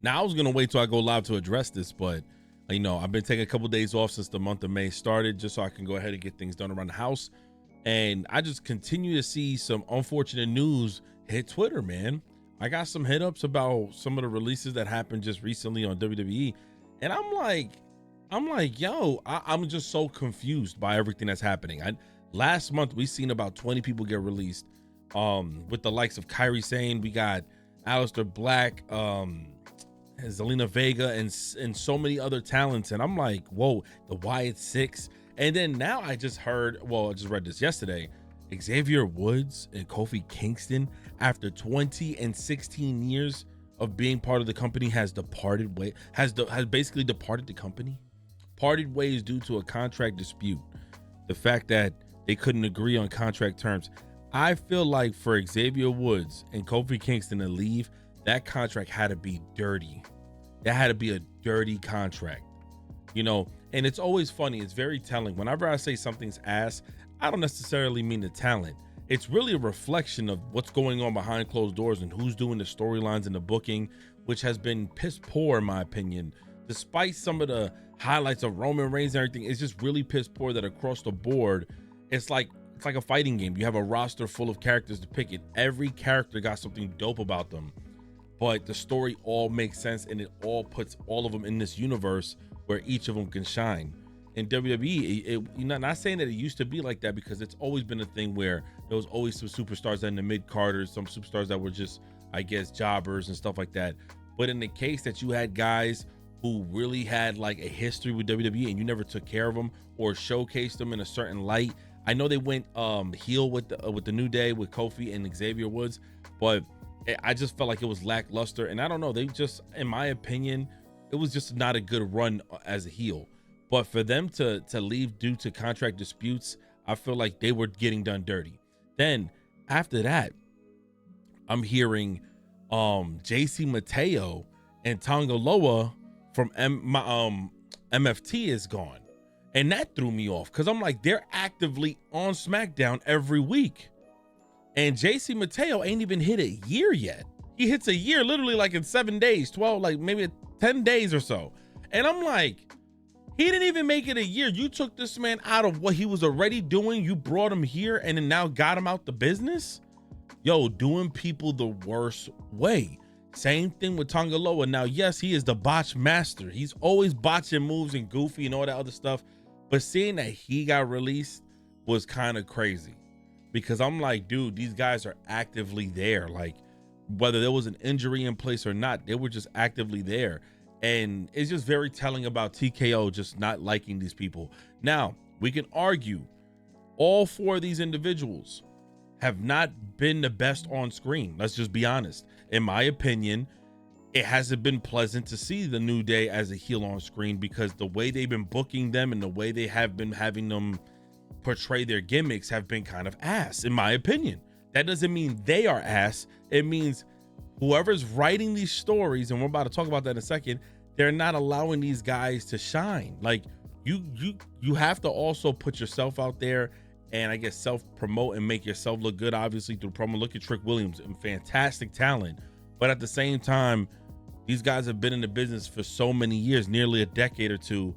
Now I was gonna wait till I go live to address this, but I've been taking a couple days off since the month of May started, just so I can go ahead and get things done around the house. And I just continue to see some unfortunate news hit Twitter, man. I got some hit ups about some of the releases that happened just recently on WWE, and I'm like, yo, I'm just so confused by everything that's happening. Last month we seen about 20 people get released, with the likes of Kyrie Sane, we got Aleister Black, Zelina Vega, and so many other talents. And I'm like, whoa, the Wyatt Six. And then now I just read this yesterday. Xavier Woods and Kofi Kingston, after 20 and 16 years of being part of the company, has basically departed the company. Parted ways due to a contract dispute. The fact that they couldn't agree on contract terms. I feel like for Xavier Woods and Kofi Kingston to leave, that contract had to be dirty. That had to be a dirty contract, and it's always funny. It's very telling. Whenever I say something's ass, I don't necessarily mean the talent. It's really a reflection of what's going on behind closed doors and who's doing the storylines and the booking, which has been piss poor in my opinion. Despite some of the highlights of Roman Reigns and everything, it's just really piss poor that across the board, it's like a fighting game. You have a roster full of characters to pick it. Every character got something dope about them, but the story all makes sense, and it all puts all of them in this universe where each of them can shine. In WWE, not saying that it used to be like that, because it's always been a thing where there was always some superstars in the mid-carders, some superstars that were just, I guess, jobbers and stuff like that. But in the case that you had guys who really had like a history with WWE and you never took care of them or showcased them in a certain light. I know they went heel with the New Day with Kofi and Xavier Woods, but I just felt like it was lackluster. And I don't know, they just, in my opinion, it was just not a good run as a heel. But for them to leave due to contract disputes, I feel like they were getting done dirty. Then after that, I'm hearing JC Mateo and Tonga Loa from MFT is gone. And that threw me off, because I'm like, they're actively on SmackDown every week. And JC Mateo ain't even hit a year yet. He hits a year literally like in 7 days, 12, like maybe 10 days or so. And I'm like, he didn't even make it a year. You took this man out of what he was already doing. You brought him here and then now got him out the business. Yo, doing people the worst way. Same thing with Tonga Loa. Now, yes, he is the botch master. He's always botching moves and goofy and all that other stuff. But seeing that he got released was kind of crazy, because I'm like, dude, these guys are actively there. Like, whether there was an injury in place or not, they were just actively there. And it's just very telling about TKO just not liking these people. Now, we can argue all four of these individuals have not been the best on screen. Let's just be honest. In my opinion, it hasn't been pleasant to see the New Day as a heel on screen, because the way they've been booking them and the way they have been having them portray their gimmicks have been kind of ass, in my opinion. That doesn't mean they are ass. It means whoever's writing these stories, and we're about to talk about that in a second, they're not allowing these guys to shine. Like, you have to also put yourself out there and I guess self-promote and make yourself look good, obviously, through promo. Look at Trick Williams, and fantastic talent. But at the same time, these guys have been in the business for so many years, nearly a decade or two,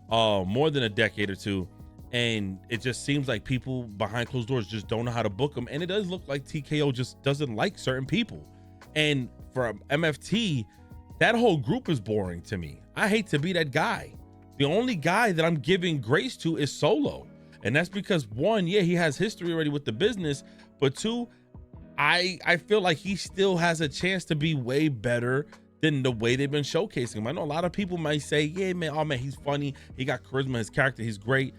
more than a decade or two. And it just seems like people behind closed doors just don't know how to book them. And it does look like TKO just doesn't like certain people. And for MFT, that whole group is boring to me. I hate to be that guy. The only guy that I'm giving grace to is Solo. And that's because, one, yeah, he has history already with the business, but two, I feel like he still has a chance to be way better than the way they've been showcasing him. I know a lot of people might say, yeah, man, oh man, he's funny, he got charisma, his character, he's great.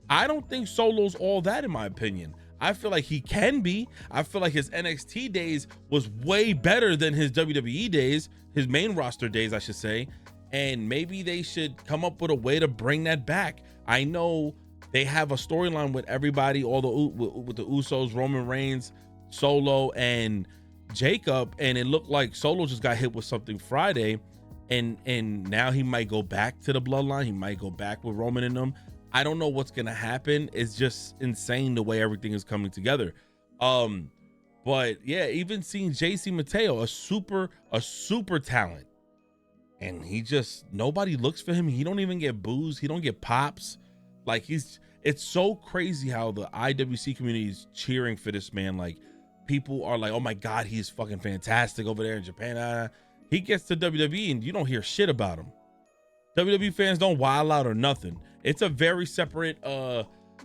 I don't think Solo's all that, in my opinion. I feel like he can be. I feel like his NXT days was way better than his WWE days, his main roster days, I should say. And maybe they should come up with a way to bring that back. I know they have a storyline with everybody, with the Usos, Roman Reigns, Solo, and Jacob, and it looked like Solo just got hit with something Friday, and now he might go back to the bloodline. He might go back with Roman in them. I don't know what's gonna happen. It's just insane the way everything is coming together. But yeah, even seeing JC Mateo, a super talent, and he just, nobody looks for him. He don't even get boos. He don't get pops. Like it's so crazy how the IWC community is cheering for this man. Like people are like, oh my God, he's fucking fantastic over there in Japan. He gets to WWE and you don't hear shit about him. WWE fans don't wild out or nothing. It's a very separate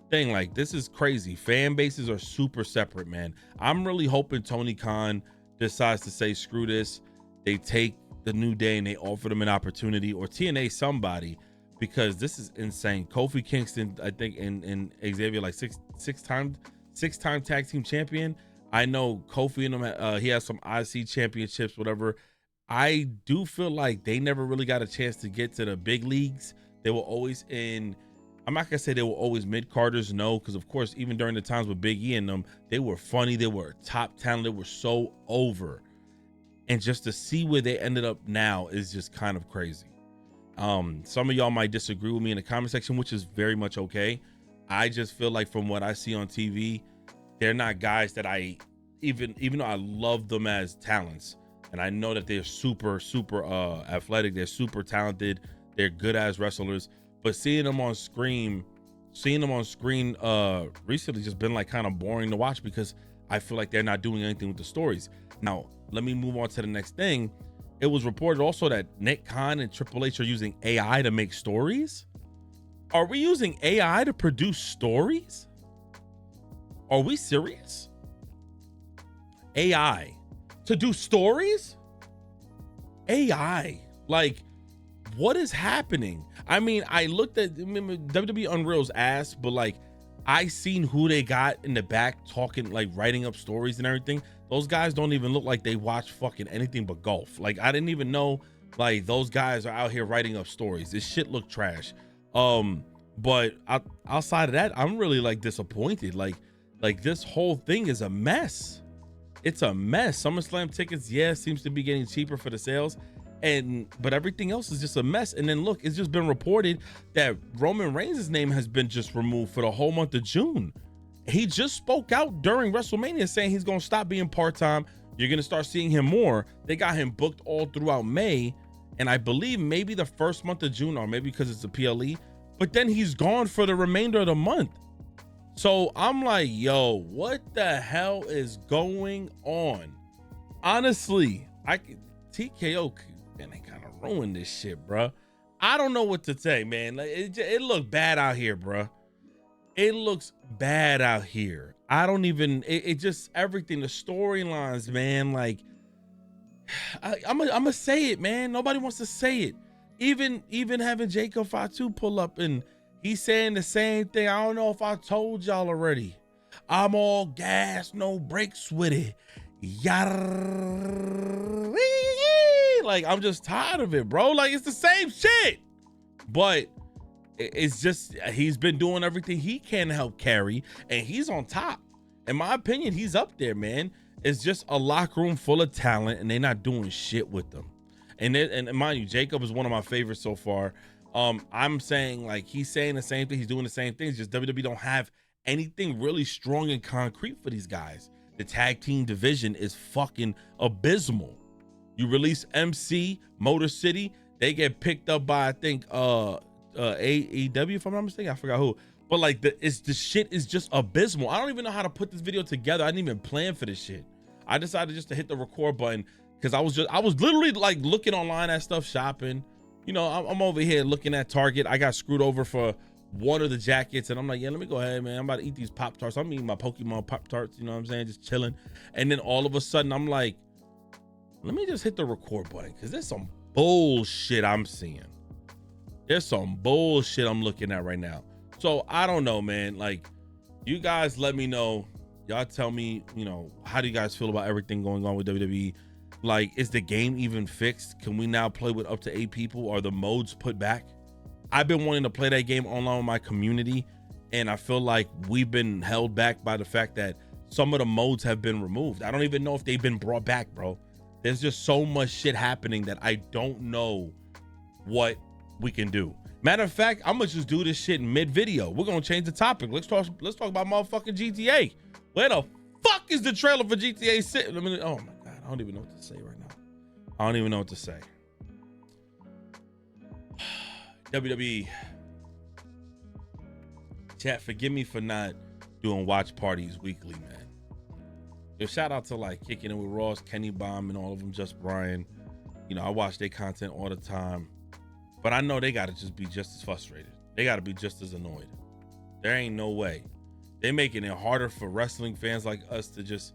thing. Like, this is crazy. Fan bases are super separate, man. I'm really hoping Tony Khan decides to say, screw this. They take the New Day and they offer them an opportunity, or TNA somebody, because this is insane. Kofi Kingston, I think, in Xavier, like six-time tag team champion. I know Kofi and him, he has some IC championships, whatever. I do feel like they never really got a chance to get to the big leagues. They were always in, I'm not gonna say they were always mid-carders, no, because of course, even during the times with Big E and them, they were funny, they were top talent, they were so over. And just to see where they ended up now is just kind of crazy. Some of y'all might disagree with me in the comment section, which is very much okay. I just feel like from what I see on TV, they're not guys that I, even though I love them as talents, and I know that they're super athletic, they're super talented, they're good as wrestlers, but seeing them on screen recently just been like kind of boring to watch, because I feel like they're not doing anything with the stories. Now, let me move on to the next thing. It was reported also that Nick Khan and Triple H are using AI to make stories. Are we using AI to produce stories? Are we serious? AI to do stories? AI, like, what is happening? I mean, I looked at WWE Unreal's ass, but like, I seen who they got in the back talking, like writing up stories and everything. Those guys don't even look like they watch fucking anything but golf. Like, I didn't even know like those guys are out here writing up stories. This shit looked trash. But outside of that, I'm really like disappointed. Like this whole thing is a mess. It's a mess. SummerSlam tickets, yeah, seems to be getting cheaper for the sales, but everything else is just a mess. And then look, it's just been reported that Roman Reigns' name has been just removed for the whole month of June. He just spoke out during WrestleMania saying he's gonna stop being part-time. You're gonna start seeing him more. They got him booked all throughout May, and I believe maybe the first month of June, or maybe because it's a PLE, but then he's gone for the remainder of the month. So I'm like, yo, what the hell is going on? Honestly, TKO, man, they kind of ruined this shit, bro. I don't know what to say, man. It looked bad out here, bro. It looks bad out here. I don't even, it just, everything, the storylines, man, like, I'm gonna say it, man. Nobody wants to say it. Even having Jacob Fatu pull up and he's saying the same thing. I don't know if I told y'all already. I'm all gas, no brakes with it. Yada. Like, I'm just tired of it, bro. Like, it's the same shit. But it's just, he's been doing everything he can to help carry, and he's on top. In my opinion, he's up there, man. It's just a locker room full of talent, and they're not doing shit with them. And mind you, Jacob is one of my favorites so far. I'm saying, like, he's saying the same thing, he's doing the same things, just WWE don't have anything really strong and concrete for these guys. The tag team division is fucking abysmal. You release MC, Motor City, they get picked up by, I think, AEW, if I'm not mistaken, I forgot who. But like, the shit is just abysmal. I don't even know how to put this video together. I didn't even plan for this shit. I decided just to hit the record button because I was literally like looking online at stuff, shopping. You know, I'm over here looking at Target. I got screwed over for one of the jackets, and I'm like, yeah, let me go ahead, man. I'm about to eat these Pop-Tarts. I'm eating my Pokemon Pop-Tarts, you know what I'm saying? Just chilling. And then all of a sudden, I'm like, let me just hit the record button because there's some bullshit I'm seeing. There's some bullshit I'm looking at right now. So I don't know, man. Like, you guys let me know. Y'all tell me, you know, how do you guys feel about everything going on with WWE? Like, is the game even fixed? Can we now play with up to 8 people? Are the modes put back? I've been wanting to play that game online with my community, and I feel like we've been held back by the fact that some of the modes have been removed. I don't even know if they've been brought back, bro. There's just so much shit happening that I don't know what we can do. Matter of fact, I'm gonna just do this shit in mid-video. We're gonna change the topic. Let's talk about motherfucking GTA. Where the fuck is the trailer for GTA 6? Oh my God, I don't even know what to say right now. I don't even know what to say. WWE chat, forgive me for not doing watch parties weekly, man. Yo, shout out to like Kicking It with Ross, Kenny Bomb, and all of them, Just Brian. You know, I watch their content all the time, but I know they gotta just be just as frustrated. They gotta be just as annoyed. There ain't no way. They making it harder for wrestling fans like us to just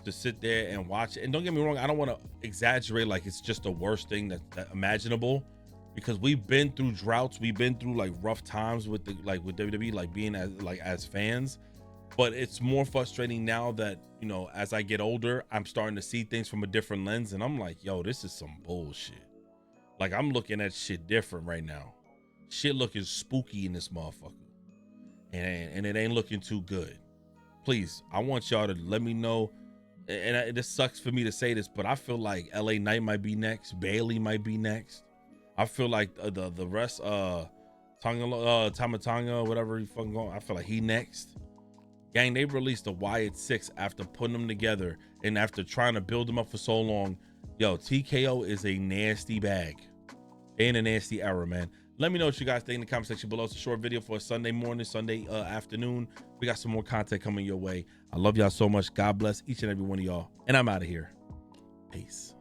sit there and watch it. And don't get me wrong, I don't want to exaggerate like it's just the worst thing that imaginable, because we've been through droughts, we've been through like rough times with the with WWE, like being as fans. But it's more frustrating now that, you know, as I get older, I'm starting to see things from a different lens, and I'm like, yo, this is some bullshit. Like, I'm looking at shit different right now. Shit looking spooky in this motherfucker, and it ain't looking too good. Please, I want y'all to let me know. And this sucks for me to say this, but I feel like LA Knight might be next, Bailey might be next. I feel like the rest, Tamatanga, whatever he fucking going, I feel like he next. Gang, they released the Wyatt 6 after putting them together and after trying to build them up for so long. Yo, TKO is a nasty bag. They in a nasty era, man. Let me know what you guys think in the comment section below. It's a short video for a Sunday morning, Sunday afternoon. We got some more content coming your way. I love y'all so much. God bless each and every one of y'all. And I'm out of here. Peace.